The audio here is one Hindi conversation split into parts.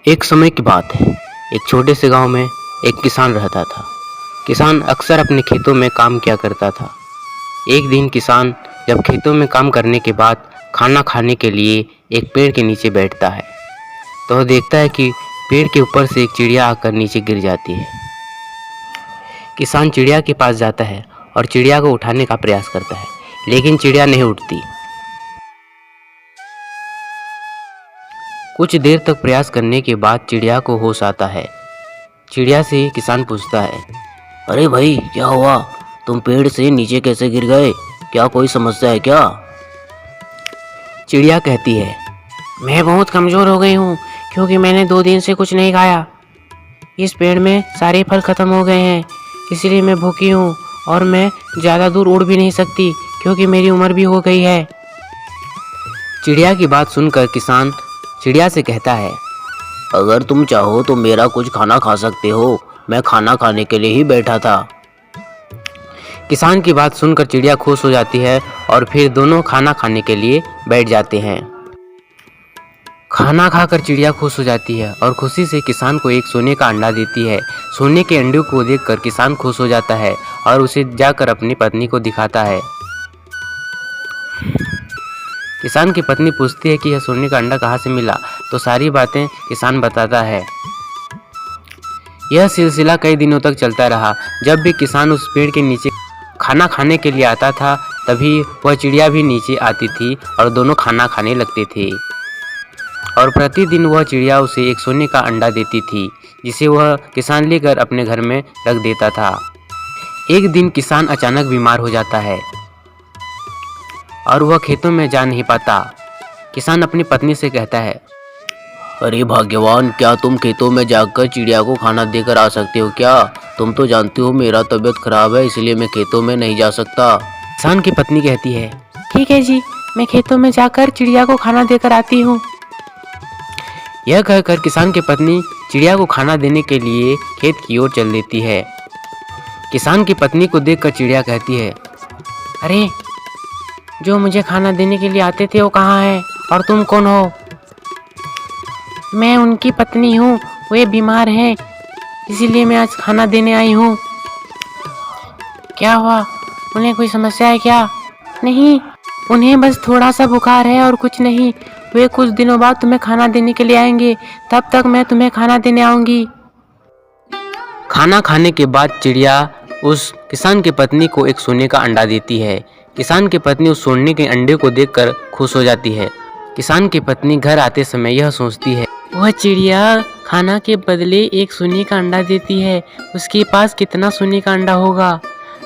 एक समय की बात है। एक छोटे से गांव में एक किसान रहता था। किसान अक्सर अपने खेतों में काम किया करता था। एक दिन किसान जब खेतों में काम करने के बाद खाना खाने के लिए एक पेड़ के नीचे बैठता है तो वह देखता है कि पेड़ के ऊपर से एक चिड़िया आकर नीचे गिर जाती है। किसान चिड़िया के पास जाता है और चिड़िया को उठाने का प्रयास करता है, लेकिन चिड़िया नहीं उठती। कुछ देर तक प्रयास करने के बाद चिड़िया को होश आता है। चिड़िया से किसान पूछता है, अरे भाई, क्या हुआ? तुम पेड़ से नीचे कैसे गिर गए? क्या कोई समस्या है क्या? चिड़िया कहती है, मैं बहुत कमज़ोर हो गई हूँ क्योंकि मैंने 2 दिन से कुछ नहीं खाया। इस पेड़ में सारे फल ख़त्म हो गए हैं, इसलिए मैं भूखी हूँ और मैं ज़्यादा दूर उड़ भी नहीं सकती क्योंकि मेरी उम्र भी हो गई है। चिड़िया की बात सुनकर किसान चिड़िया से कहता है, अगर तुम चाहो तो मेरा कुछ खाना खा सकते हो, मैं खाना खाने के लिए ही बैठा था। किसान की बात सुनकर चिड़िया खुश हो जाती है और फिर दोनों खाना खाने के लिए बैठ जाते हैं। खाना खाकर चिड़िया खुश हो जाती है और खुशी से किसान को एक सोने का अंडा देती है। सोने के अंडे को देखकर किसान खुश हो जाता है और उसे जाकर अपनी पत्नी को दिखाता है। किसान की पत्नी पूछती है कि यह सोने का अंडा कहाँ से मिला, तो सारी बातें किसान बताता है। यह सिलसिला कई दिनों तक चलता रहा। जब भी किसान उस पेड़ के नीचे खाना खाने के लिए आता था, तभी वह चिड़िया भी नीचे आती थी और दोनों खाना खाने लगते थे। और प्रतिदिन वह चिड़िया उसे एक सोने का अंडा देती थी, जिसे वह किसान लेकर अपने घर में रख देता था। एक दिन किसान अचानक बीमार हो जाता है और वह खेतों में जा नहीं पाता। किसान अपनी पत्नी से कहता है, अरे भाग्यवान, क्या तुम खेतों में जाकर चिड़िया को खाना देकर आ सकते हो क्या? तुम तो जानती हो मेरा तबीयत खराब है, इसलिए मैं खेतों में नहीं जा सकता। किसान की पत्नी कहती है, ठीक है जी, मैं खेतों में जाकर चिड़िया को खाना देकर आती हूँ। यह कहकर किसान की पत्नी चिड़िया को खाना देने के लिए खेत की ओर चल देती है। किसान की पत्नी को देखकर चिड़िया कहती है, अरे, जो मुझे खाना देने के लिए आते थे वो कहाँ है और तुम कौन हो? मैं उनकी पत्नी हूँ, वे बीमार हैं, इसीलिए मैं आज खाना देने आई हूँ। क्या हुआ? उन्हें कोई समस्या है क्या? नहीं, उन्हें बस थोड़ा सा बुखार है और कुछ नहीं। वे कुछ दिनों बाद तुम्हें खाना देने के लिए आएंगे, तब तक मैं तुम्हें खाना देने आऊँगी। खाना खाने के बाद चिड़िया उस किसान की पत्नी को एक सोने का अंडा देती है। किसान की पत्नी उस सोने के अंडे को देखकर खुश हो जाती है। किसान की पत्नी घर आते समय यह सोचती है, वह चिड़िया खाना के बदले एक सोने का अंडा देती है। उसके पास कितना सोने का अंडा होगा?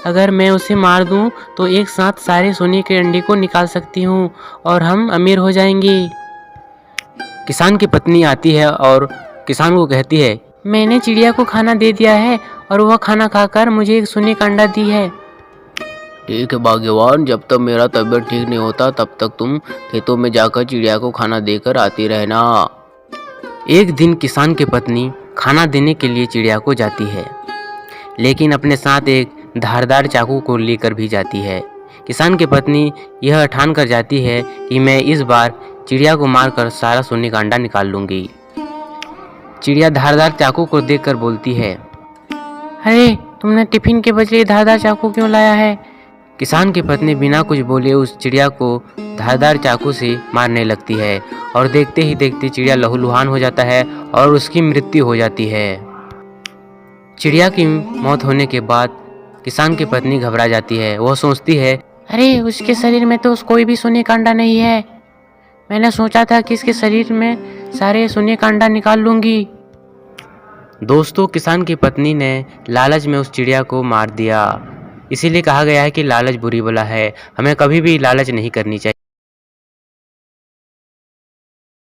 अगर मैं उसे मार दूं तो एक साथ सारे सोने के अंडे को निकाल सकती हूँ और हम अमीर हो जाएंगे। किसान की पत्नी आती है और किसान को कहती है, मैंने चिड़िया को खाना दे दिया है और वह खाना खाकर मुझे एक सोने का अंडा दी है। ठीक है भाग्यवान, जब तक मेरा तबीयत ठीक नहीं होता तब तक तुम खेतों में जाकर चिड़िया को खाना देकर आती रहना। एक दिन किसान की पत्नी खाना देने के लिए चिड़िया को जाती है, लेकिन अपने साथ एक धारदार चाकू को लेकर भी जाती है। किसान की पत्नी यह ठान कर जाती है कि मैं इस बार चिड़िया को मारकर सारा सोने का अंडा निकाल लूंगी। चिड़िया धारदार चाकू को देखकर बोलती है, अरे, तुमने टिफिन के बदले धारदार चाकू क्यों लाया है? किसान की पत्नी बिना कुछ बोले उस चिड़िया को धारदार चाकू से मारने लगती है और देखते ही देखते चिड़िया लहूलुहान हो जाता है और उसकी मृत्यु हो जाती है। चिड़िया की मौत होने के बाद किसान की पत्नी घबरा जाती है। वह सोचती है, अरे, उसके शरीर में तो कोई भी सोने का अंडा नहीं है। मैंने सोचा था कि इसके शरीर में सारे सोने का अंडा निकाल लूंगी। दोस्तों, किसान की पत्नी ने लालच में उस चिड़िया को मार दिया। इसीलिए कहा गया है कि लालच बुरी बला है। हमें कभी भी लालच नहीं करनी चाहिए।